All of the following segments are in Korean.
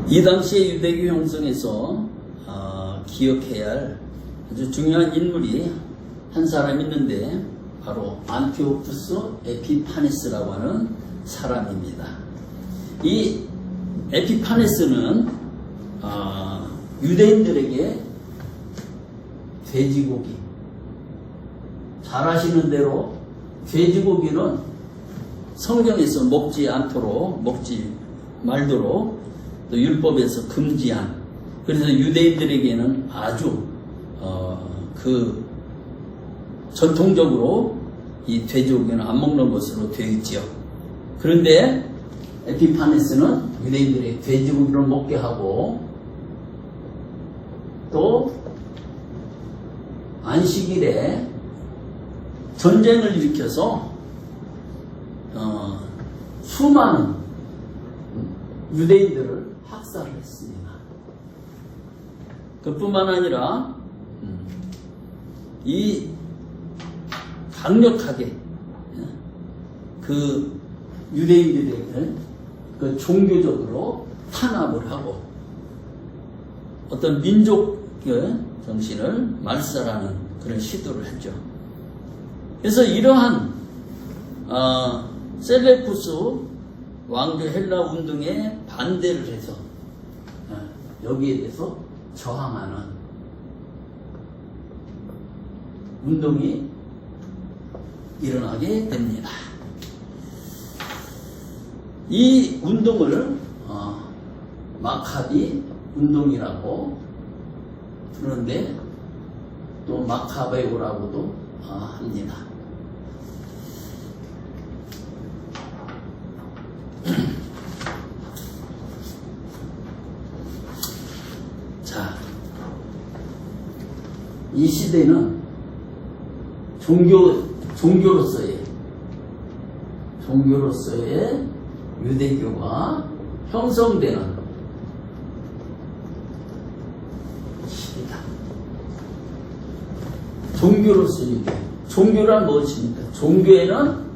이 당시에 유대교 형성에서 기억해야 할 아주 중요한 인물이 한 사람 있는데 바로 안티오쿠스 에피파네스라고 하는 사람입니다. 이 에피파네스는 유대인들에게 돼지고기, 잘 아시는 대로 돼지고기는 성경에서 먹지 않도록, 먹지 말도록 또 율법에서 금지한, 그래서 유대인들에게는 아주 전통적으로 이 돼지고기는 안 먹는 것으로 되어 있지요. 그런데 에피파네스는 유대인들의 돼지고기를 먹게 하고 또 안식일에 전쟁을 일으켜서 수많은 유대인들을 학살을 했습니다. 그뿐만 아니라 이 강력하게 그 유대인들에게 그 종교적으로 탄압을 하고 어떤 민족의 정신을 말살하는 그런 시도를 했죠. 그래서 이러한 셀레쿠스 왕조 헬라 운동에 반대를 해서 여기에 대해서 저항하는 운동이 일어나게 됩니다. 이 운동을 마카비 운동이라고 부르는데 또 마카베오라고도 합니다. 자, 이 시대는 종교로서의 유대교가 형성되는 시기다. 종교로서 유대. 종교란 무엇입니까? 종교에는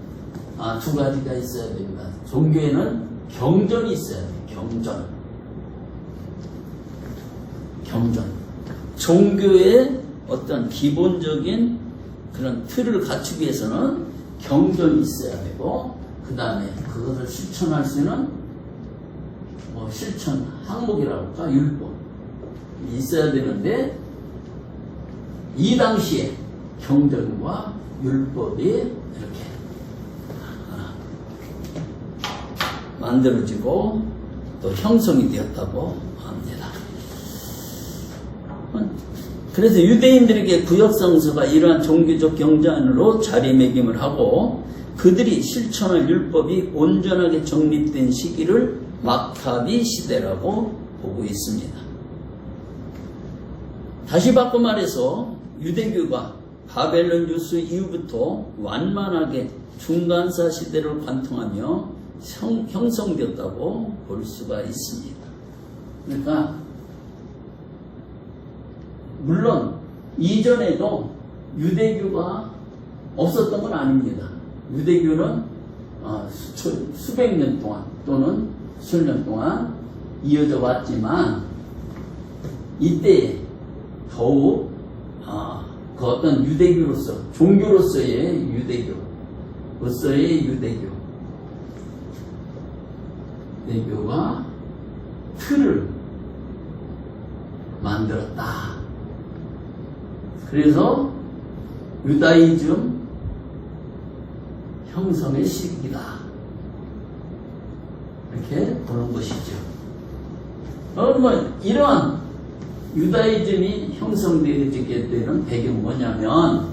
두 가지가 있어야 됩니다. 종교에는 경전이 있어야 돼요. 경전. 종교의 어떤 기본적인 그런 틀을 갖추기 위해서는 경전이 있어야 되고, 그 다음에 그것을 실천할 수 있는 실천 항목이라고 할까, 율법이 있어야 되는데, 이 당시에 경전과 율법이 이렇게 만들어지고 또 형성이 되었다고 합니다. 그래서 유대인들에게 구역성서가 이러한 종교적 경전으로 자리매김을 하고 그들이 실천할 율법이 온전하게 정립된 시기를 마카비 시대라고 보고 있습니다. 다시 바꿔 말해서 유대교가 바벨론 유수 이후부터 완만하게 중간사 시대를 관통하며 형성되었다고 볼 수가 있습니다. 그러니까 물론 이전에도 유대교가 없었던 건 아닙니다. 유대교는 수백 년 동안 또는 수천 년 동안 이어져 왔지만 이때 더욱 그 어떤 유대교로서 종교로서의 유대교가 틀을 만들었다. 그래서 유다이즘 형성의 시기다. 이렇게 보는 것이죠. 그러면 이러한 유다이즘이 형성되게 되는 배경은 뭐냐면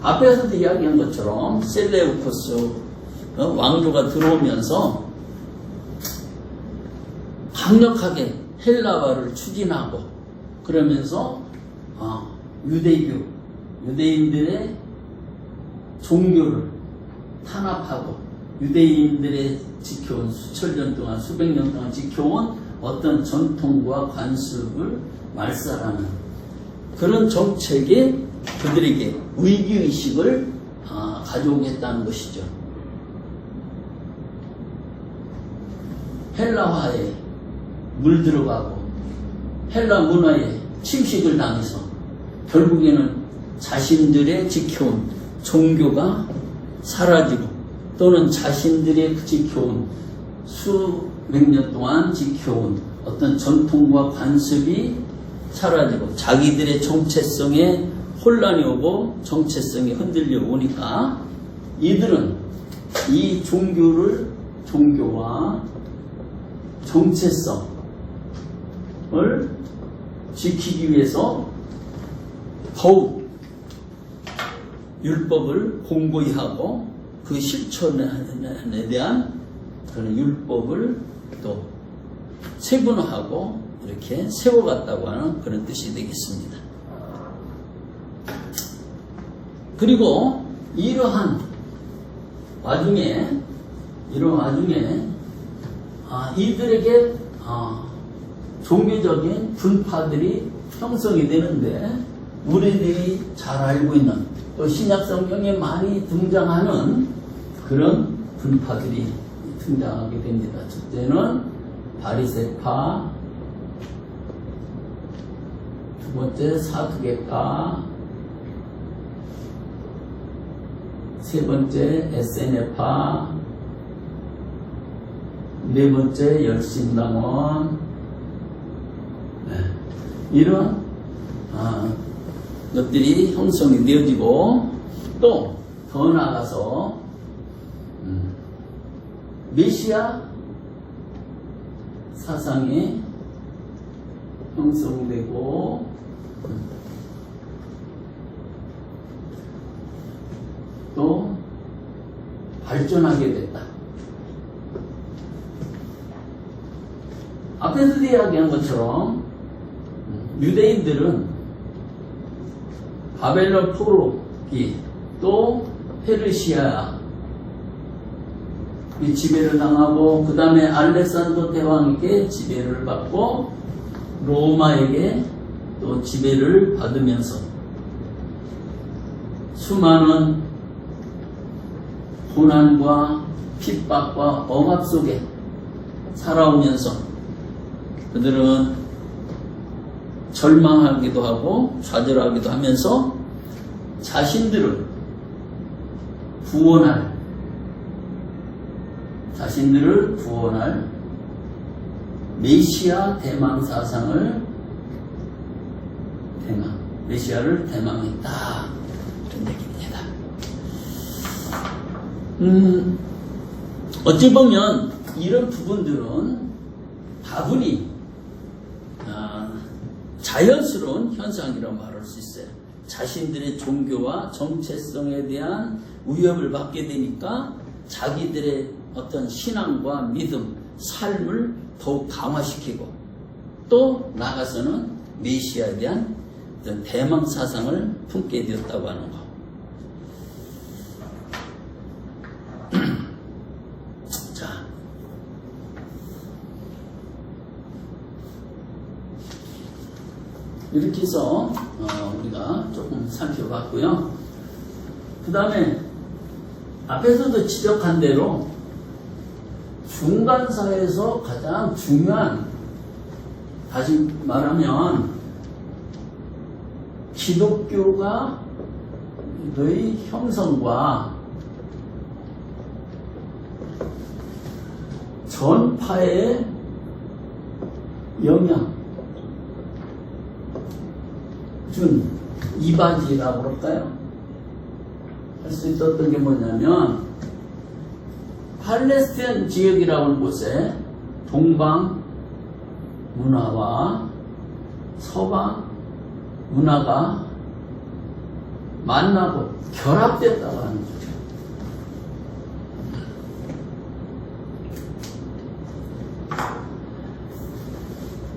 앞에서도 이야기한 것처럼 셀레우코스 왕조가 들어오면서 강력하게 헬라화를 추진하고 그러면서 유대인들의 종교를 탄압하고 유대인들의 지켜온 수천 년 동안 수백 년 동안 지켜온 어떤 전통과 관습을 말살하는 그런 정책이 그들에게 위기의식을 가져오겠다는 것이죠. 헬라화의 물들어가고 헬라 문화에 침식을 당해서 결국에는 자신들의 지켜온 종교가 사라지고 또는 자신들의 지켜온 수백 년 동안 지켜온 어떤 전통과 관습이 사라지고 자기들의 정체성에 혼란이 오고 정체성이 흔들려 오니까 이들은 이 종교와 정체성을 지키기 위해서 더욱 율법을 공고히 하고 그 실천에 대한 그런 율법을 또 세분화하고 이렇게 세워갔다고 하는 그런 뜻이 되겠습니다. 그리고 이러한 와중에 이들에게 종교적인 분파들이 형성이 되는데 우리들이 잘 알고 있는 또 신약 성경에 많이 등장하는 그런 분파들이 등장하게 됩니다. 첫째는 바리새파, 두 번째 사두개파, 세 번째 SNF파, 네 번째 열심당원, 이런 것들이 형성이 되어지고 또 더 나아가서 메시아 사상이 형성되고 또 발전하게 됐다. 앞에서 이야기한 것처럼 유대인들은 바벨론 포로기 또 페르시아 이 지배를 당하고 그 다음에 알렉산더 대왕에게 지배를 받고 로마에게 또 지배를 받으면서 수많은 고난과 핍박과 억압 속에 살아오면서 그들은 절망하기도 하고 좌절하기도 하면서 자신들을 구원할 메시아 대망 사상을 메시아를 대망했다. 이런 얘기입니다. 어찌 보면 이런 부분들은 다분히 자연스러운 현상이라고 말할 수 있어요. 자신들의 종교와 정체성에 대한 위협을 받게 되니까 자기들의 어떤 신앙과 믿음, 삶을 더욱 강화시키고 또 나아가서는 메시아에 대한 어떤 대망 사상을 품게 되었다고 하는 것. 자, 이렇게 해서 우리가 조금 살펴봤고요. 그 다음에 앞에서도 지적한 대로 중간사에서 가장 중요한, 다시 말하면 기독교가 의 형성과 전파의 영향 준 이바지라고 그럴까요? 할 수 있었던 게 뭐냐면 팔레스타인 지역이라고 하는 곳에 동방 문화와 서방 문화가 만나고 결합됐다고 하는 거죠.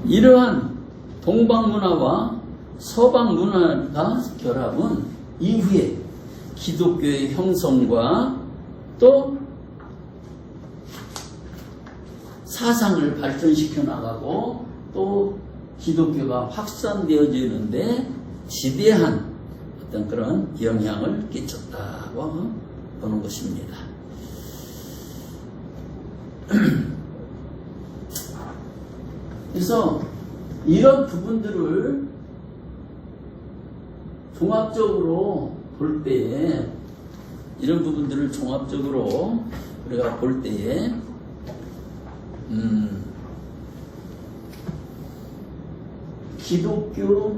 이러한 동방 문화와 서방 문화가 결합은 이후에 기독교의 형성과 또 사상을 발전시켜 나가고 또 기독교가 확산되어지는데 지대한 어떤 그런 영향을 끼쳤다고 보는 것입니다. 그래서 이런 부분들을 종합적으로 볼 때에, 이런 부분들을 종합적으로 우리가 볼 때에 기독교의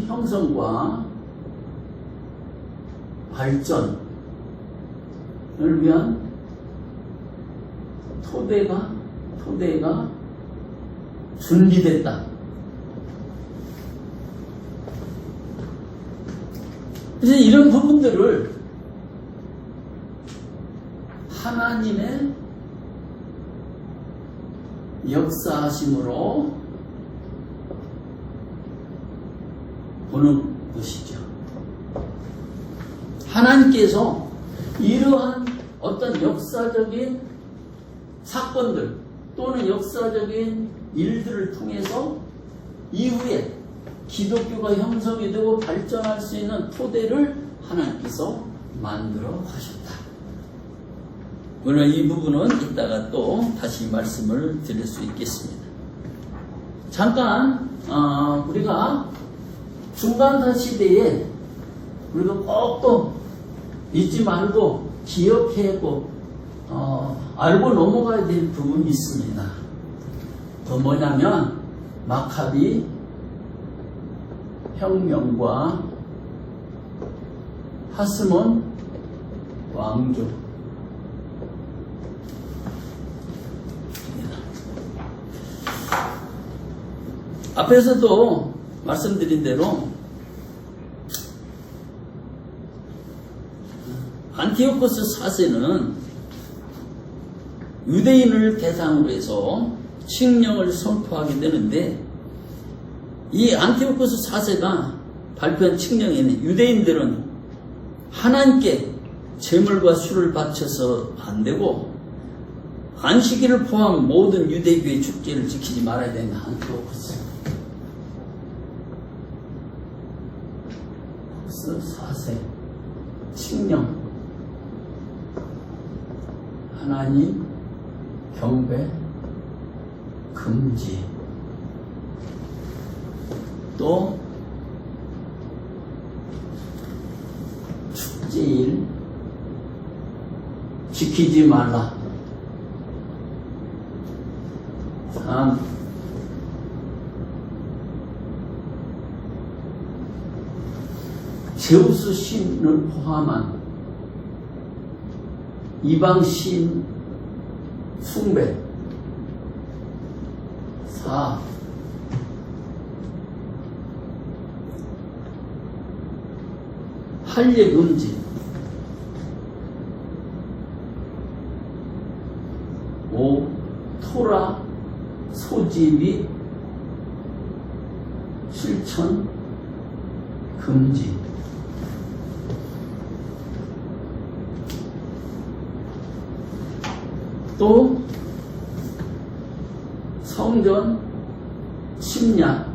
형성과 발전을 위한 토대가 준비됐다. 그래서 이런 부분들을 하나님의 역사하심으로 보는 것이죠. 하나님께서 이러한 어떤 역사적인 사건들 또는 역사적인 일들을 통해서 이후에 기독교가 형성이 되고 발전할 수 있는 토대를 하나님께서 만들어 가셨다. 그러나 이 부분은 이따가 또 다시 말씀을 드릴 수 있겠습니다. 잠깐 우리가 중간사 시대에 우리가 꼭 또 잊지 말고 기억하고 알고 넘어가야 될 부분이 있습니다. 그 뭐냐면 마카비 혁명과 하스몬 왕조. 앞에서도 말씀드린 대로 안티오코스 4세는 유대인을 대상으로 해서 칙령을 선포하게 되는데, 이 안티오코스 4세가 발표한 칙령에는 유대인들은 하나님께 제물과 술을 바쳐서 안 되고 안식일을 포함한 모든 유대교의 축제를 지키지 말아야 된다. 안티오코스 4세 칙령, 하나님 경배 금지, 또 축제일 지키지 말라. 3. 제우스 신을 포함한 이방 신 숭배. 4. 할례 금지. 5. 토라 소지 및 실천 금지. 또 성전 침략,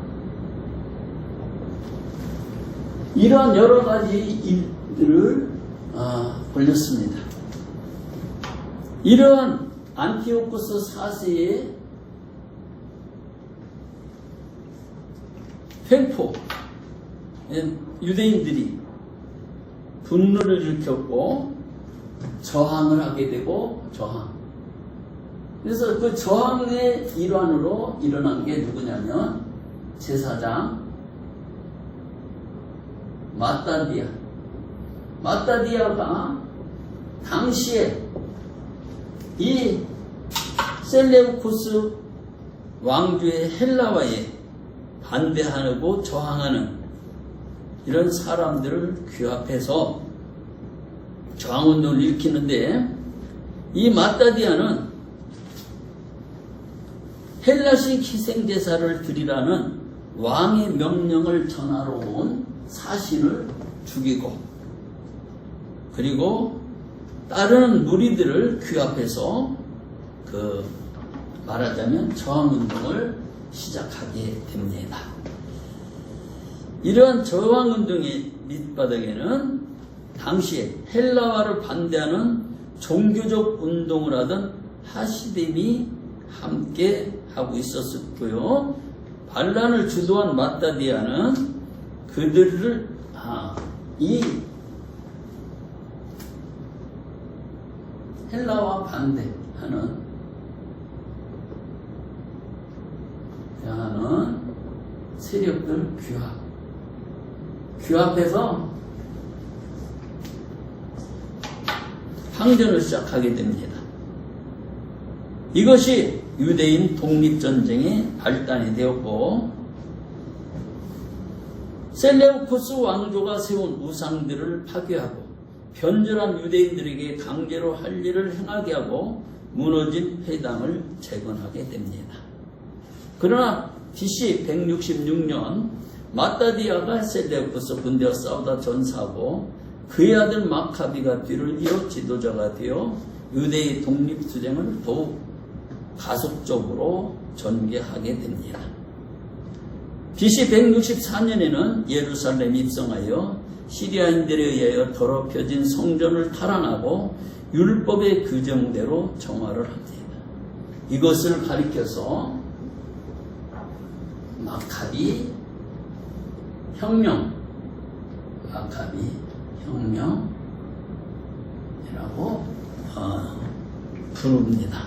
이러한 여러 가지 일들을 벌였습니다. 이러한 안티오코스 4세의 횡포, 유대인들이 분노를 일으켰고 저항을 하게 되고 그래서 그 저항의 일환으로 일어난 게 누구냐면 제사장 마따디아가 당시에 이 셀레우코스 왕조의 헬라화에 반대하고 저항하는 이런 사람들을 규합해서 저항운동을 일으키는데, 이 마따디아는 헬라식 희생제사를 드리라는 왕의 명령을 전하러 온 사신을 죽이고, 그리고 다른 무리들을 규합해서 말하자면 저항운동을 시작하게 됩니다. 이러한 저항운동의 밑바닥에는 당시에 헬라화를 반대하는 종교적 운동을 하던 하시뎀이 함께 하고 있었고요. 반란을 주도한 마따디아는 그들을 이 헬라와 반대하는 세력들 규합해서 항전을 시작하게 됩니다. 이것이 유대인 독립전쟁의 발단이 되었고, 셀레우코스 왕조가 세운 우상들을 파괴하고 변절한 유대인들에게 강제로 할 일을 행하게 하고 무너진 회당을 재건하게 됩니다. 그러나 BC 166년 마따디아가 셀레우코스 군대와 싸우다 전사하고 그의 아들 마카비가 뒤를 이어 지도자가 되어 유대의 독립투쟁을 더욱 가속적으로 전개하게 됩니다. BC 164년에는 예루살렘에 입성하여 시리아인들에 의하여 더럽혀진 성전을 탈환하고 율법의 규정대로 정화를 합니다. 이것을 가리켜서 마카비 혁명이라고 부릅니다.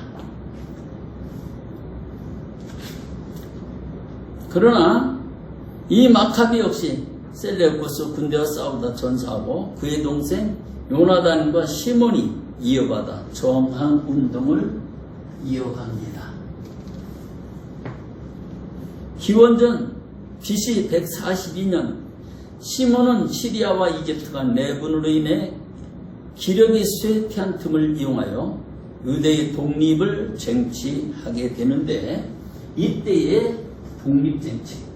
그러나 이 마카비 역시 셀레우코스 군대와 싸우다 전사하고 그의 동생 요나단과 시몬이 이어받아 저항 운동을 이어갑니다. 기원전 BC 142년 시몬은 시리아와 이집트가 내분으로 인해 기력이 쇠퇴한 틈을 이용하여 유대의 독립을 쟁취하게 되는데, 이때의 독립쟁취,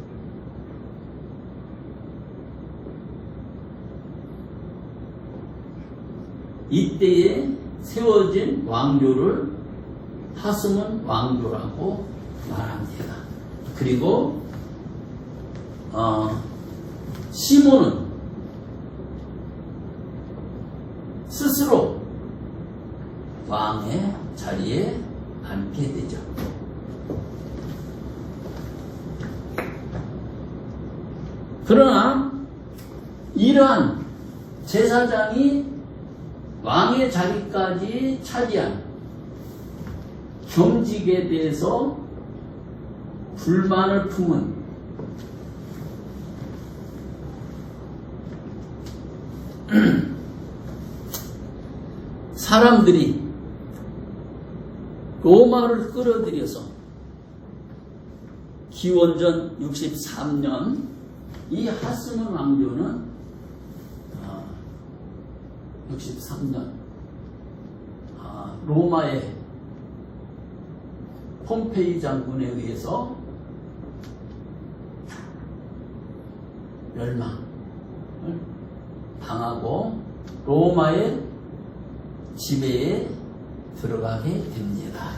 이때에 세워진 왕조를 하스몬 왕조라고 말합니다. 그리고 시몬은 스스로 왕의 자리에 앉게 되죠. 그러나 이러한 제사장이 왕의 자리까지 차지한 경직에 대해서 불만을 품은 사람들이 로마를 끌어들여서 기원전 63년 이 하스몬 왕조는 63년 로마의 폼페이 장군에 의해서 멸망을 당하고 로마의 지배에 들어가게 됩니다.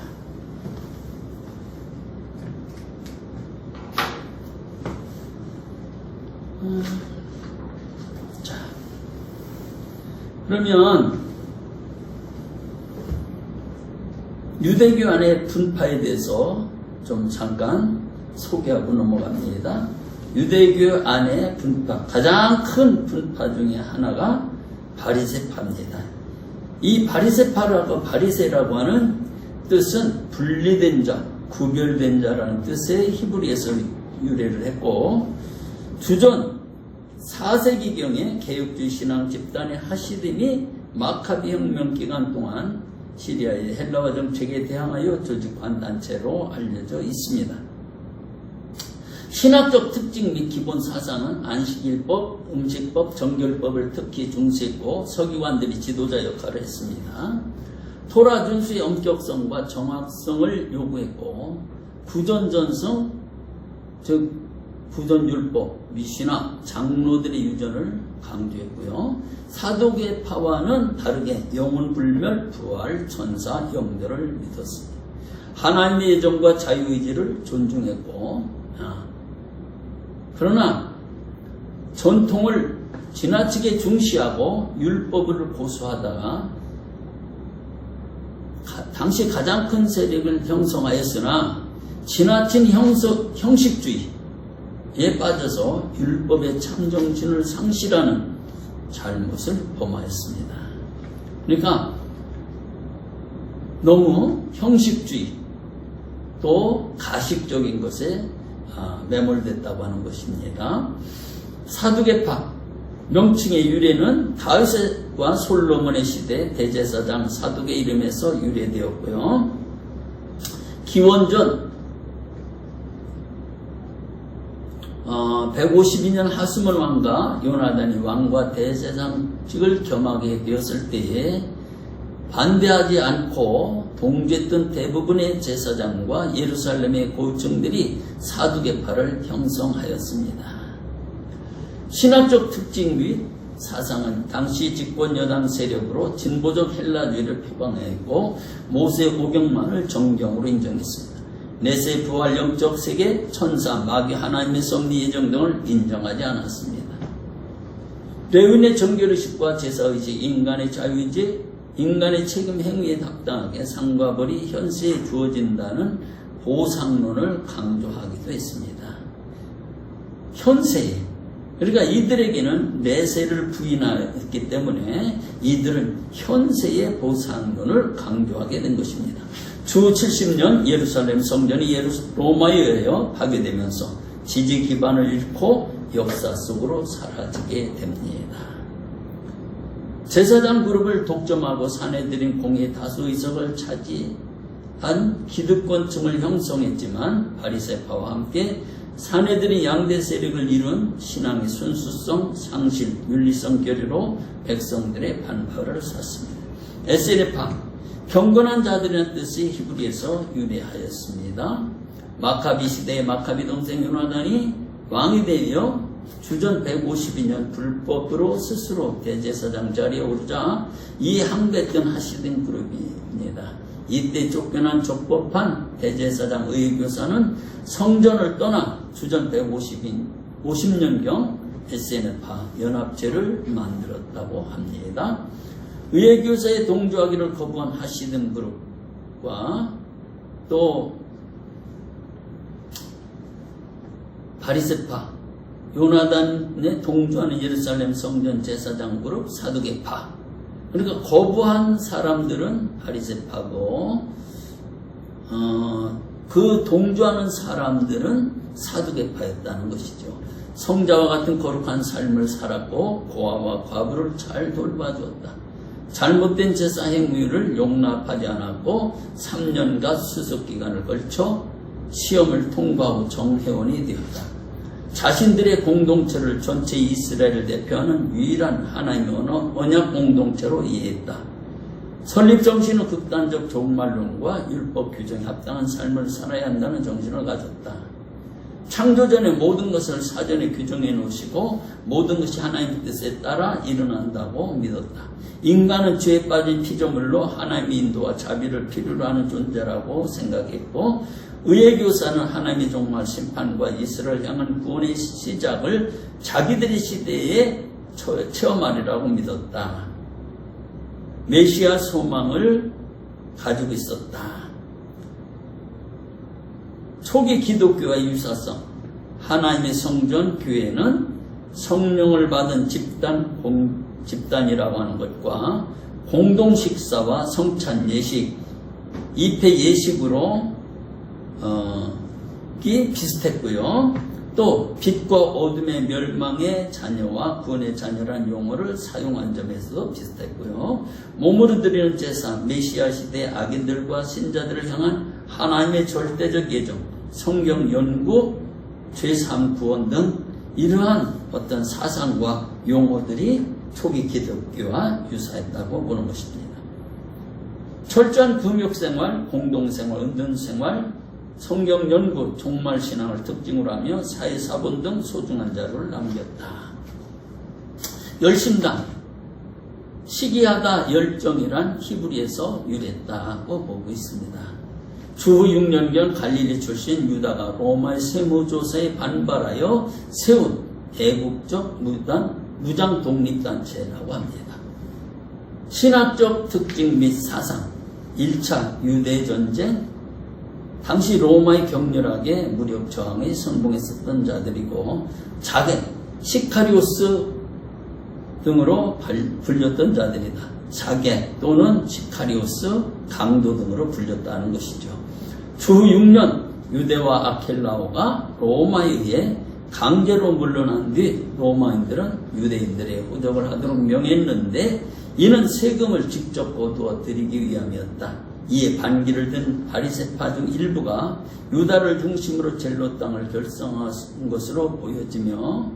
자, 그러면 유대교 안의 분파에 대해서 좀 잠깐 소개하고 넘어갑니다. 유대교 안의 분파, 가장 큰 분파 중에 하나가 바리새파입니다. 이 바리새라고 하는 뜻은 분리된 자, 구별된 자라는 뜻의 히브리에서 유래를 했고, 주전 4세기경에 개혁주의 신앙 집단의 하시림이 마카비 혁명 기간 동안 시리아의 헬라화 정책에 대항하여 조직한 단체로 알려져 있습니다. 신학적 특징 및 기본 사상은 안식일법, 음식법, 정결법을 특히 중시했고 서기관들이 지도자 역할을 했습니다. 토라 준수의 엄격성과 정확성을 요구했고 구전전성, 즉 구전율법, 미신화, 장로들의 유전을 강조했고요. 사도계파와는 다르게 영혼불멸, 부활, 천사, 영들을 믿었습니다. 하나님의 예정과 자유의지를 존중했고, 그러나 전통을 지나치게 중시하고 율법을 고수하다가 당시 가장 큰 세력을 형성하였으나 지나친 형식주의에 빠져서 율법의 참정신을 상실하는 잘못을 범하였습니다. 그러니까 너무 형식주의 또 가식적인 것에 매몰됐다고 하는 것입니다. 사두개파 명칭의 유래는 다윗과 솔로몬의 시대 대제사장 사두개 이름에서 유래되었고요. 기원전 152년 하스몬 왕과 요나단이 왕과 대제사장직을 겸하게 되었을 때에 반대하지 않고 동조했던 대부분의 제사장과 예루살렘의 고층들이 사두개파를 형성하였습니다. 신학적 특징 및 사상은 당시 집권 여당 세력으로 진보적 헬라주의를 표방했고 모세 오경만을 정경으로 인정했습니다. 내세 부활 영적 세계, 천사, 마귀, 하나님의 섭리 예정 등을 인정하지 않았습니다. 레위인의 정결의식과 제사의식, 인간의 자유의식, 인간의 책임 행위에 합당하게 상과 벌이 현세에 주어진다는 보상론을 강조하기도 했습니다. 현세에, 그러니까 이들에게는 내세를 부인했기 때문에 이들은 현세의 보상론을 강조하게 된 것입니다. 주 70년 예루살렘 성전이 로마에 의하여 파괴되면서 지지 기반을 잃고 역사 속으로 사라지게 됩니다. 제사장 그룹을 독점하고 사내들인 공의 다수 의석을 차지한 기득권층을 형성했지만 바리새파와 함께 사내들이 양대 세력을 이룬 신앙의 순수성, 상실, 윤리성 결여로 백성들의 반발을 샀습니다. 에세레파, 경건한 자들이라는 뜻이 히브리에서 유래하였습니다. 마카비 시대의 마카비 동생 요나단이 왕이 되어 주전 152년 불법으로 스스로 대제사장 자리에 오르자 이 항배던 하시던 그룹입니다. 이때 쫓겨난 적법한 대제사장 의교사는 성전을 떠나 주전 150년경 에세네파 연합체를 만들었다고 합니다. 의교사에 동조하기를 거부한 하시든 그룹과 또 바리새파 요나단에 동조하는 예루살렘 성전 제사장 그룹 사두개파, 그러니까 거부한 사람들은 바리새파고 그 동조하는 사람들은 사두개파였다는 것이죠. 성자와 같은 거룩한 삶을 살았고 고아와 과부를 잘 돌봐주었다. 잘못된 제사 행위를 용납하지 않았고 3년간 수습기간을 걸쳐 시험을 통과하고 정회원이 되었다. 자신들의 공동체를 전체 이스라엘을 대표하는 유일한 하나님의 언약 공동체로 이해했다. 설립 정신은 극단적 종말론과 율법 규정에 합당한 삶을 살아야 한다는 정신을 가졌다. 창조 전에 모든 것을 사전에 규정해 놓으시고 모든 것이 하나님의 뜻에 따라 일어난다고 믿었다. 인간은 죄에 빠진 피조물로 하나님의 인도와 자비를 필요로 하는 존재라고 생각했고 의회교사는 하나님의 종말 심판과 이스라엘 향한 구원의 시작을 자기들의 시대에 체험하리라고 믿었다. 메시아 소망을 가지고 있었다. 초기 기독교의 유사성, 하나님의 성전 교회는 성령을 받은 집단이라고 하는 것과 공동식사와 성찬 예식, 입회 예식으로 비슷했고요. 또 빛과 어둠의 멸망의 자녀와 구원의 자녀라는 용어를 사용한 점에서도 비슷했고요. 몸으로 드리는 제사, 메시아 시대의 악인들과 신자들을 향한 하나님의 절대적 예정, 성경 연구, 죄사함 구원 등 이러한 어떤 사상과 용어들이 초기 기독교와 유사했다고 보는 것입니다. 철저한 금욕생활, 공동생활, 은둔생활, 성경 연구, 종말신앙을 특징으로 하며 사회사본 등 소중한 자료를 남겼다. 열심당, 시기하다 열정이란 히브리에서 유래했다고 보고 있습니다. 주후 6년경 갈릴리 출신 유다가 로마의 세무조사에 반발하여 세운 애국적 무장 독립단체라고 합니다. 신학적 특징 및 사상, 1차 유대전쟁, 당시 로마의 격렬하게 무력 저항에 선봉했었던 자들이고 자겐, 시카리오스 등으로 불렸던 자들이다. 자겐 또는 시카리오스, 강도 등으로 불렸다는 것이죠. 주 6년 유대와 아켈라오가 로마에 의해 강제로 물러난 뒤 로마인들은 유대인들의 호적을 하도록 명했는데 이는 세금을 직접 거두어 드리기 위함이었다. 이에 반기를 든 바리새파 중 일부가 유다를 중심으로 젤로 땅을 결성한 것으로 보여지며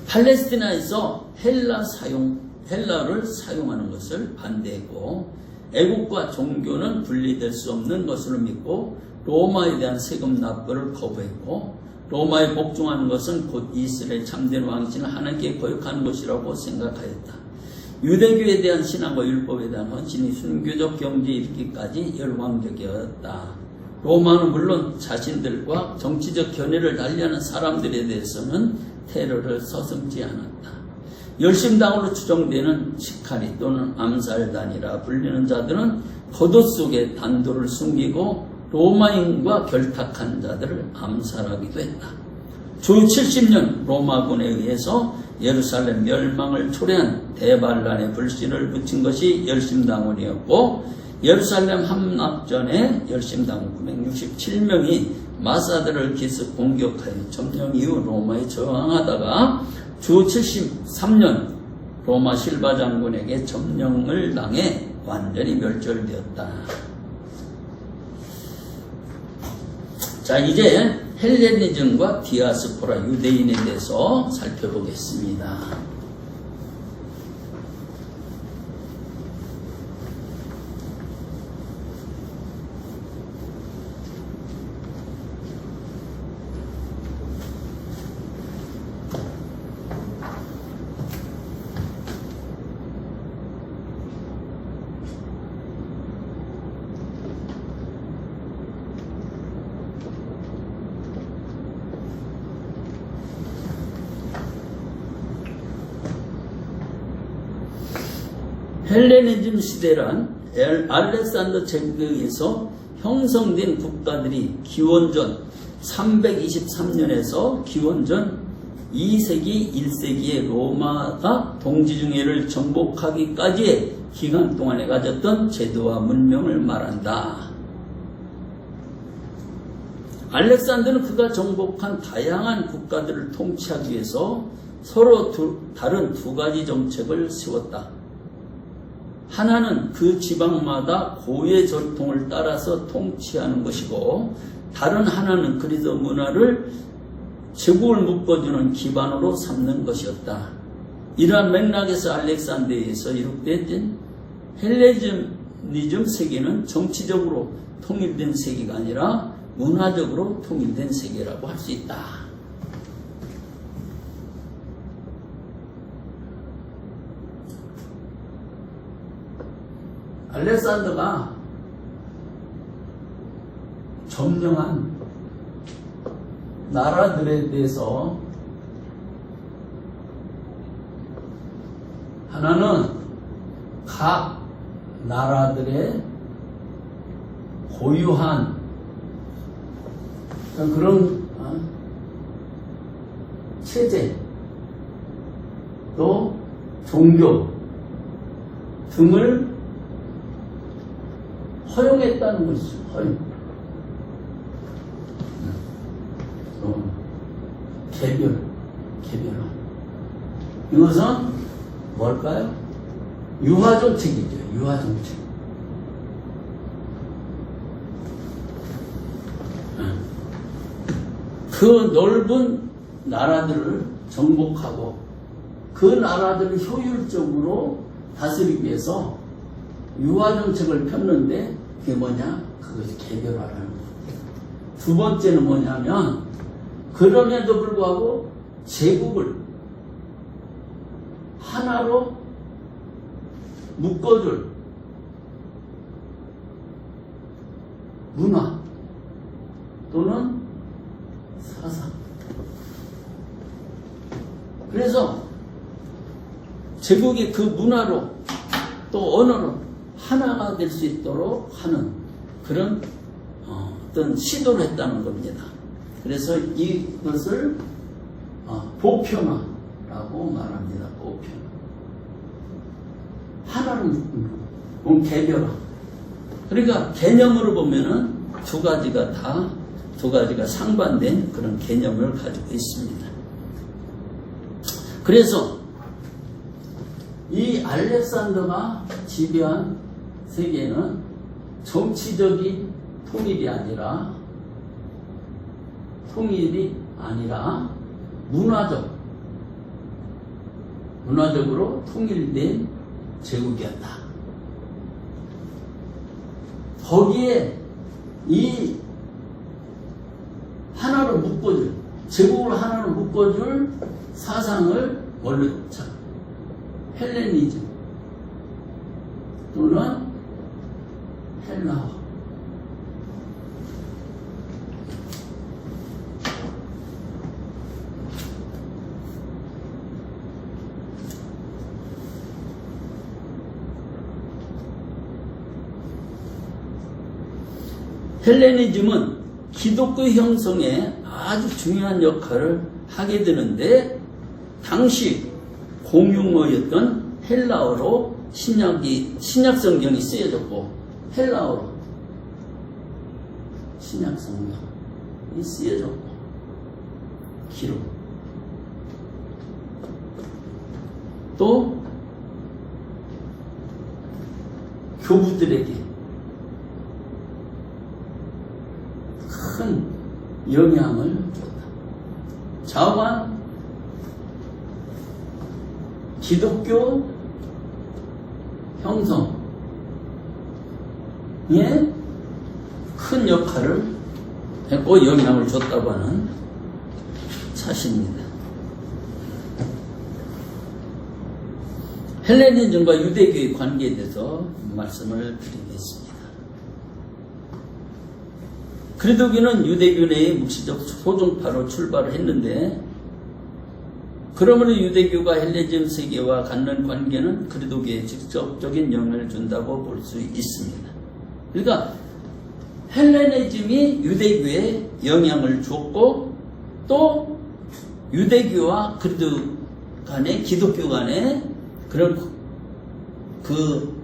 팔레스티나에서 헬라를 사용하는 것을 반대했고 애국과 종교는 분리될 수 없는 것으로 믿고 로마에 대한 세금 납부를 거부했고 로마에 복종하는 것은 곧 이스라엘 참된 왕신을 하나님께 거역하는 것이라고 생각하였다. 유대교에 대한 신앙과 율법에 대한 헌신이 순교적 경지에 이르기까지 열광적이었다. 로마는 물론 자신들과 정치적 견해를 달리하는 사람들에 대해서는 테러를 서슴지 않았다. 열심당으로 추정되는 시카리 또는 암살단이라 불리는 자들은 겉옷 속에 단도를 숨기고 로마인과 결탁한 자들을 암살하기도 했다. 주 70년 로마군에 의해서 예루살렘 멸망을 초래한 대반란의 불씨를 붙인 것이 열심당원이었고 예루살렘 함락전에 열심당원 967명이 마사드를 기습 공격하여 점령 이후 로마에 저항하다가 주 73년 로마 실바 장군에게 점령을 당해 완전히 멸절되었다. 자, 이제 헬레니즘과 디아스포라 유대인에 대해서 살펴보겠습니다. 헬레니즘 시대란 알렉산더 제국에서 형성된 국가들이 기원전 323년에서 기원전 2세기 1세기의 로마가 동지중해를 정복하기까지의 기간 동안에 가졌던 제도와 문명을 말한다. 알렉산더는 그가 정복한 다양한 국가들을 통치하기 위해서 서로 다른 두 가지 정책을 세웠다. 하나는 그 지방마다 고유의 전통을 따라서 통치하는 것이고 다른 하나는 그리스 문화를 제국을 묶어주는 기반으로 삼는 것이었다. 이러한 맥락에서 알렉산더에서 이룩된 헬레니즘 세계는 정치적으로 통일된 세계가 아니라 문화적으로 통일된 세계라고 할 수 있다. 알렉산더가 점령한 나라들에 대해서 하나는 각 나라들의 고유한 그런 체제 또 종교 등을 허용했다는 것이죠. 허용. 개별화. 이것은 뭘까요? 유화정책이죠. 유화정책. 그 넓은 나라들을 정복하고 그 나라들을 효율적으로 다스리기 위해서 유화정책을 폈는데 그게 뭐냐? 그것이 개별화라는 거예요. 두 번째는 뭐냐면 그럼에도 불구하고 제국을 하나로 묶어줄 문화 또는 사상. 그래서 제국이 그 문화로 또 언어로 하나가 될 수 있도록 하는 그런 어떤 시도를 했다는 겁니다. 그래서 이것을 보편화라고 말합니다. 보편화. 하나는 개별화. 그러니까 개념으로 보면은 두 가지가 상반된 그런 개념을 가지고 있습니다. 그래서 이 알렉산더가 지배한 세계는 정치적인 통일이 아니라 문화적으로 통일된 제국이었다. 거기에 이 하나로 묶어줄, 제국을 하나로 묶어줄 사상을 헬레니즘 또는 헬라어. 헬레니즘은 기독교 형성에 아주 중요한 역할을 하게 되는데, 당시 공용어였던 헬라어로 신약 성경이 쓰여졌고, 헬라어로 신약 성경이 쓰여졌고, 기록. 또 교부들에게 큰 영향을 줬다. 자관 기독교 형성에 큰 역할을 했고 영향을 줬다고 하는 사실입니다. 헬레니즘과 유대교의 관계에 대해서 말씀을 드리겠습니다. 그리스도교는 유대교 내의 묵시적 소종파로 출발을 했는데, 그러므로 유대교가 헬레니즘 세계와 갖는 관계는 그리스도교에 직접적인 영향을 준다고 볼 수 있습니다. 그러니까 헬레니즘이 유대교에 영향을 줬고, 또 유대교와 그리스도 간의 기독교 간의 그런 그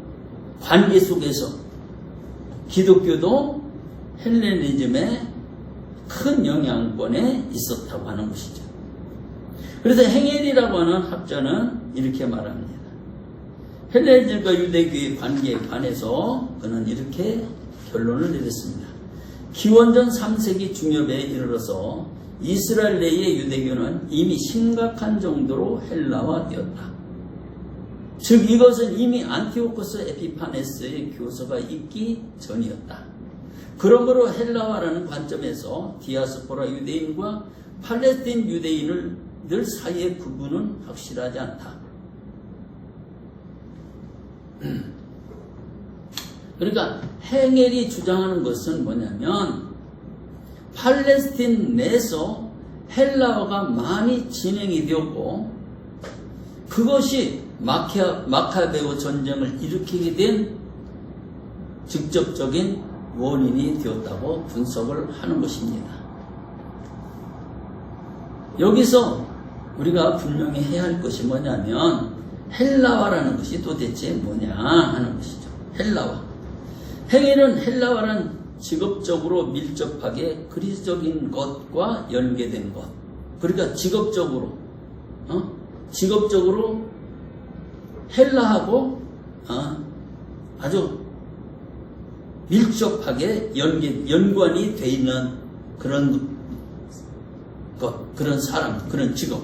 관계 속에서 기독교도 헬레니즘의 큰 영향권에 있었다고 하는 것이죠. 그래서 행헬이라고 하는 학자는 이렇게 말합니다. 헬레니즘과 유대교의 관계에 관해서 그는 이렇게 결론을 내렸습니다. 기원전 3세기 중엽에 이르러서 이스라엘 내의 유대교는 이미 심각한 정도로 헬라화되었다. 즉 이것은 이미 안티오코스 에피파네스의 교서가 있기 전이었다. 그러므로 헬라화라는 관점에서 디아스포라 유대인과 팔레스틴 유대인을 늘 사이의 구분은 확실하지 않다. 그러니까 행헬이 주장하는 것은 뭐냐면, 팔레스틴 내에서 헬라어가 많이 진행이 되었고, 그것이 마카베오 전쟁을 일으키게 된 직접적인 원인이 되었다고 분석을 하는 것입니다. 여기서 우리가 분명히 해야 할 것이 뭐냐면, 헬라화라는 것이 도대체 뭐냐 하는 것이죠. 헬라화. 행위는 헬라화란 직업적으로 밀접하게 그리스적인 것과 연계된 것. 그러니까 직업적으로 헬라하고 아주 밀접하게 연관이 돼 있는 그런 것, 그런 사람, 그런 직업.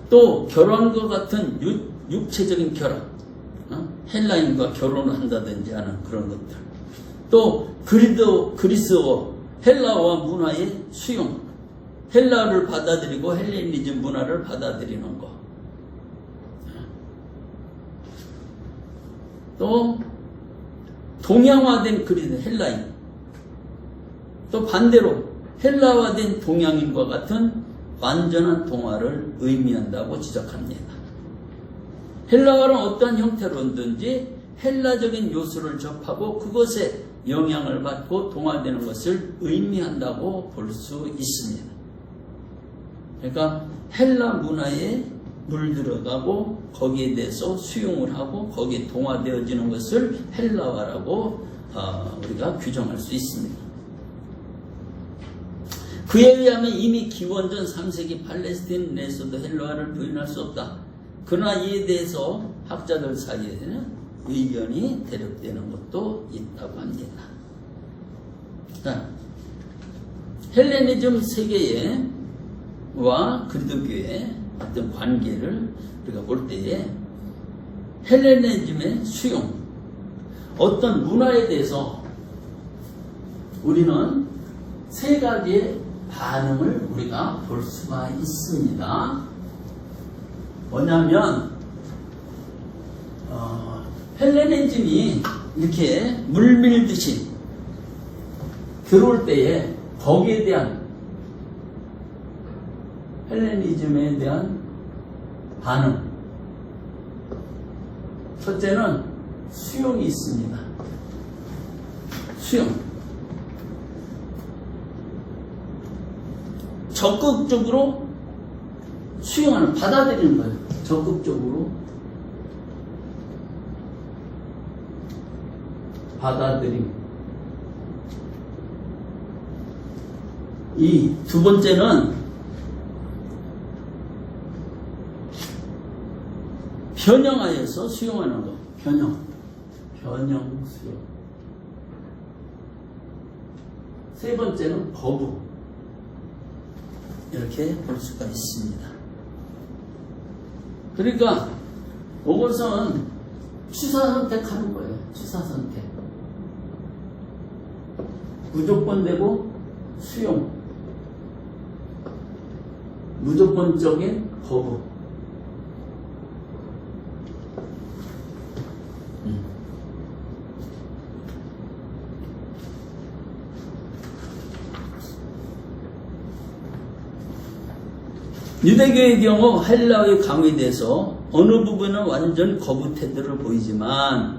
또 결혼과 같은 육체적인 결혼, 헬라인과 결혼을 한다든지 하는 그런 것들. 또 그리스어, 헬라어와 문화의 수용, 헬라어를 받아들이고 헬레니즘 문화를 받아들이는 것. 또 동양화된 헬라인, 또 반대로 헬라화된 동양인과 같은 완전한 동화를 의미한다고 지적합니다. 헬라어는 어떠한 형태로든지 헬라적인 요소를 접하고 그것에 영향을 받고 동화되는 것을 의미한다고 볼 수 있습니다. 그러니까 헬라 문화에 물들어가고 거기에 대해서 수용을 하고 거기에 동화되어지는 것을 헬라화라고 우리가 규정할 수 있습니다. 그에 의하면 이미 기원전 3세기 팔레스타인 내에서도 헬라화를 부인할 수 없다. 그러나 이에 대해서 학자들 사이에는 의견이 대립되는 것도 있다고 합니다. 자, 헬레니즘 세계와 그리스도교의 어떤 관계를 우리가 볼 때에 헬레니즘의 수용, 어떤 문화에 대해서 우리는 세 가지의 반응을 우리가 볼 수가 있습니다. 뭐냐면 헬레니즘이 이렇게 물밀듯이 들어올 때에 거기에 대한 헬레니즘에 대한 반응. 첫째는 수용이 있습니다. 수용. 적극적으로 수용하는, 받아들이는 거예요. 적극적으로 받아들임. 이 두 번째는 변형하여서 수용하는 것. 변형 수용. 세 번째는 거부. 이렇게 볼 수가 있습니다. 그러니까 이것은 취사 선택하는 거예요. 취사 선택. 무조건 되고 수용. 무조건적인 거부. 유대교의 경우 헬라의 강요에 대해서 어느 부분은 완전 거부 태도를 보이지만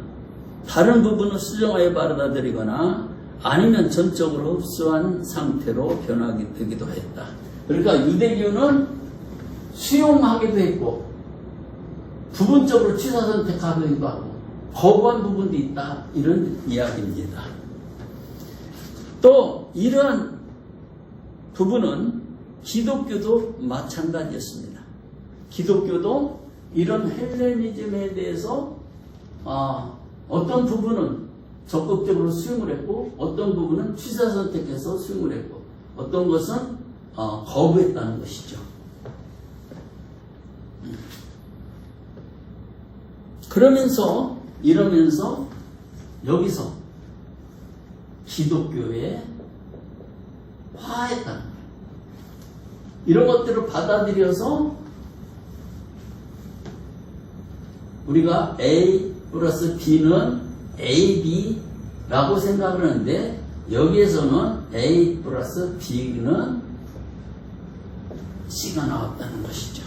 다른 부분은 수정하여 받아들이거나 아니면 전적으로 흡수한 상태로 변하게 되기도 했다. 그러니까 유대교는 수용하기도 했고 부분적으로 취사 선택하기도 하고 거부한 부분도 있다. 이런 이야기입니다. 또 이러한 부분은 기독교도 마찬가지였습니다. 기독교도 이런 헬레니즘에 대해서 어떤 부분은 적극적으로 수용을 했고 어떤 부분은 취사 선택해서 수용을 했고 어떤 것은 거부했다는 것이죠. 이러면서 여기서 기독교에 화했다는 거예요. 이런 것들을 받아들여서 우리가 A 플러스 B는 AB라고 생각을 하는데 여기에서는 A 플러스 B는 C가 나왔다는 것이죠.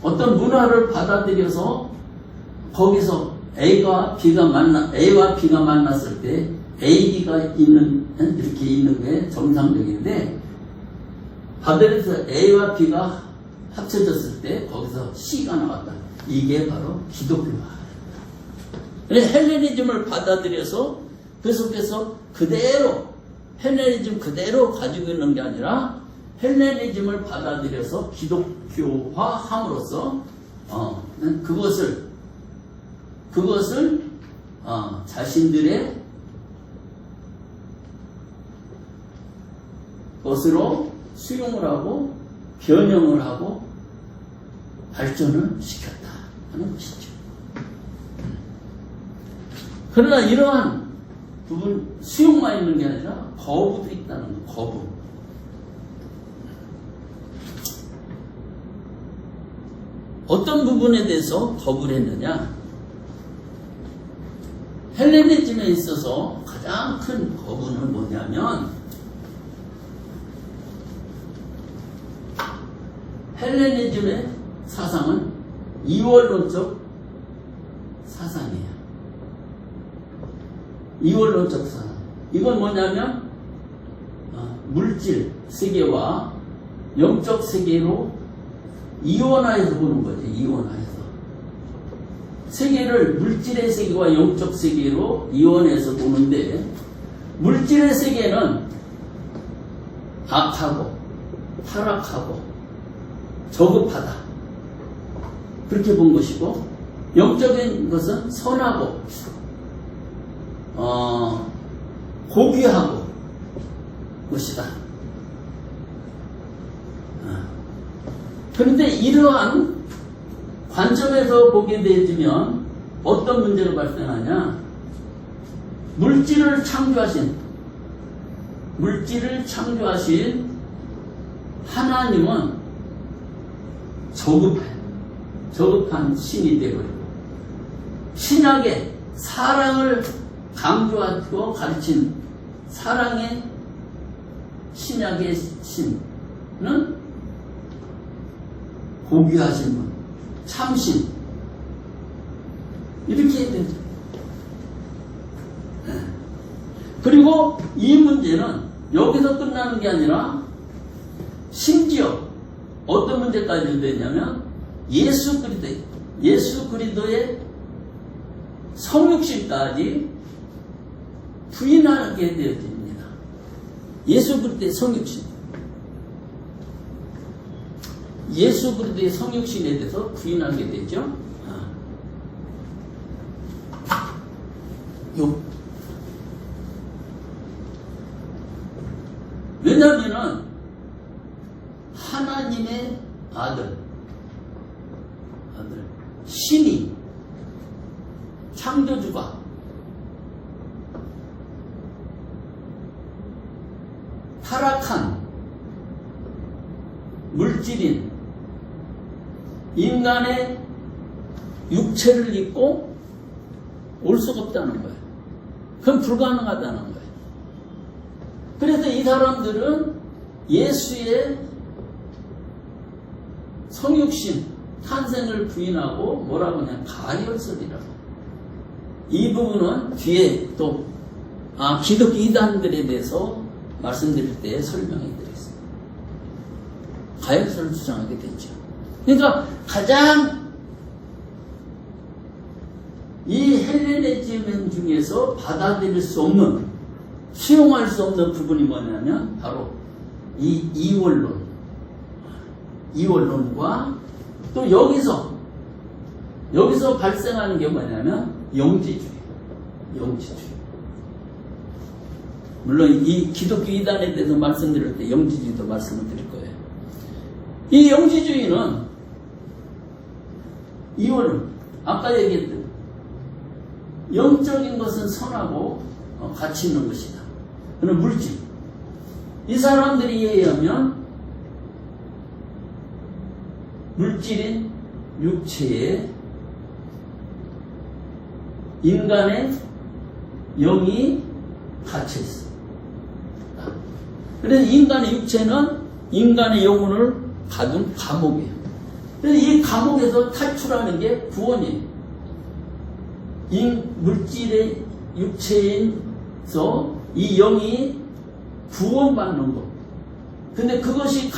어떤 문화를 받아들여서 거기서 A와 B가 만났을 때 AB가 이렇게 있는 게 정상적인데 받아들여서 A와 B가 합쳐졌을 때 거기서 C가 나왔다. 이게 바로 기독교화. 헬레니즘을 받아들여서 그 속에서 그대로 헬레니즘 그대로 가지고 있는 게 아니라 헬레니즘을 받아들여서 기독교화함으로써 그것을 자신들의 것으로 수용을 하고 변형을 하고 발전을 시켰다 하는 것이죠. 그러나 이러한 부분 수용만 있는 게 아니라 거부도 있다는 거. 거부. 어떤 부분에 대해서 거부를 했느냐? 헬레니즘에 있어서 가장 큰 거부는 뭐냐면 헬레니즘의 사상은 이원론적 이원론적 사상. 이건 뭐냐면 물질 세계와 영적 세계로 이원화해서 보는 거죠. 이원화해서. 세계를 물질의 세계와 영적 세계로 이원해서 보는데, 물질의 세계는 악하고 타락하고 저급하다, 그렇게 본 것이고, 영적인 것은 선하고 고귀하고 것이다. 그런데 이러한 관점에서 보게 되면 어떤 문제가 발생하냐? 물질을 창조하신 하나님은 저급한 신이 되어버리고, 신약에 사랑을 강조하고 가르친 사랑의 신약의 신은 고귀하신 분, 참신, 이렇게 해야 되죠. 그리고 이 문제는 여기서 끝나는 게 아니라 심지어 어떤 문제까지 되냐면 예수 그리스도의 성육신까지 부인하게 되어집니다. 예수 그리스도의 성육신. 예수 그리스도의 성육신에 대해서 부인하게 되죠. 왜냐하면 하나님의 아들 신이, 창조주가 타락한 물질인 인간의 육체를 입고 올 수가 없다는 거예요. 그건 불가능하다는 거예요. 그래서 이 사람들은 예수의 성육신, 탄생을 부인하고 뭐라고 하냐, 가열설이라고. 이 부분은 뒤에 또 기독교 이단들에 대해서 말씀드릴 때 설명해 드리겠습니다. 가열설을 주장하게 되죠. 그러니까 가장 이 헬레니즘 중에서 받아들일 수 없는, 수용할 수 없는 부분이 뭐냐면 바로 이 이원론과 또 여기서 발생하는 게 뭐냐면 영지주의. 물론 이 기독교 이단에 대해서 말씀드릴 때 영지주의도 말씀을 드릴 거예요. 이 영지주의는 이원론, 아까 얘기했던 영적인 것은 선하고 가치 있는 것이다. 그는 물질. 이 사람들이 의하면 물질인 육체에 인간의 영이 갇혀 있어. 그래서 인간의 육체는 인간의 영혼을 가둔 감옥이에요. 그래서 이 감옥에서 탈출하는 게 구원이에요. 물질의 육체에서 이 영이 구원받는 것. 근데 그것이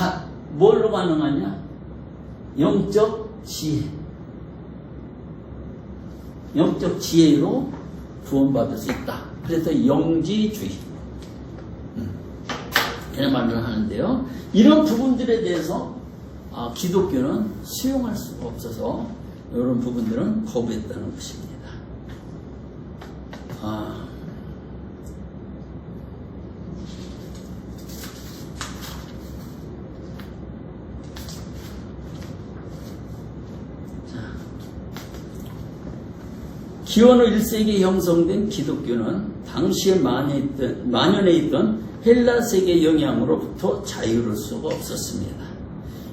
뭘로 가능하냐? 영적 지혜. 영적 지혜로 구원받을 수 있다. 그래서 영지주의. 이런 말을 하는데요. 이런 부분들에 대해서 기독교는 수용할 수가 없어서 이런 부분들은 거부했다는 것입니다. 기원후 1세기에 형성된 기독교는 당시에 만연해 있던 헬라 세계 영향으로부터 자유로울 수가 없었습니다.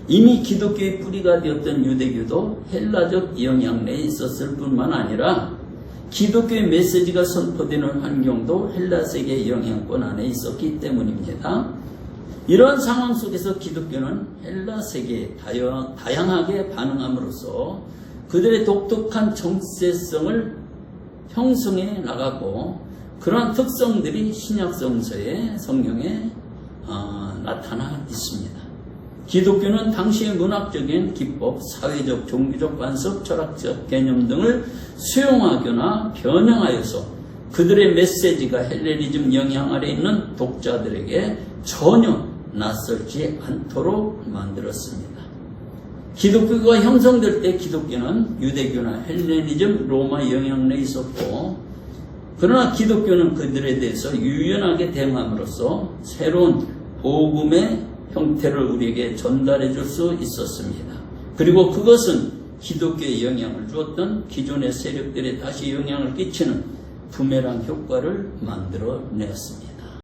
이미 기독교의 뿌리가 되었던 유대교도 헬라적 영향 내에 있었을 뿐만 아니라 기독교의 메시지가 선포되는 환경도 헬라 세계의 영향권 안에 있었기 때문입니다. 이러한 상황 속에서 기독교는 헬라 세계에 다양하게 반응함으로써 그들의 독특한 정체성을 형성해 나가고 그러한 특성들이 신약성서의 성경에 나타나 있습니다. 기독교는 당시의 문학적인 기법, 사회적, 종교적 관습, 철학적 개념 등을 수용하거나 변형하여서 그들의 메시지가 헬레니즘 영향 아래 있는 독자들에게 전혀 낯설지 않도록 만들었습니다. 기독교가 형성될 때 기독교는 유대교나 헬레니즘, 로마 영향 내에 있었고, 그러나 기독교는 그들에 대해서 유연하게 대응함으로써 새로운 복음의 형태를 우리에게 전달해 줄 수 있었습니다. 그리고 그것은 기독교에 영향을 주었던 기존의 세력들에 다시 영향을 끼치는 부메랑 효과를 만들어내었습니다.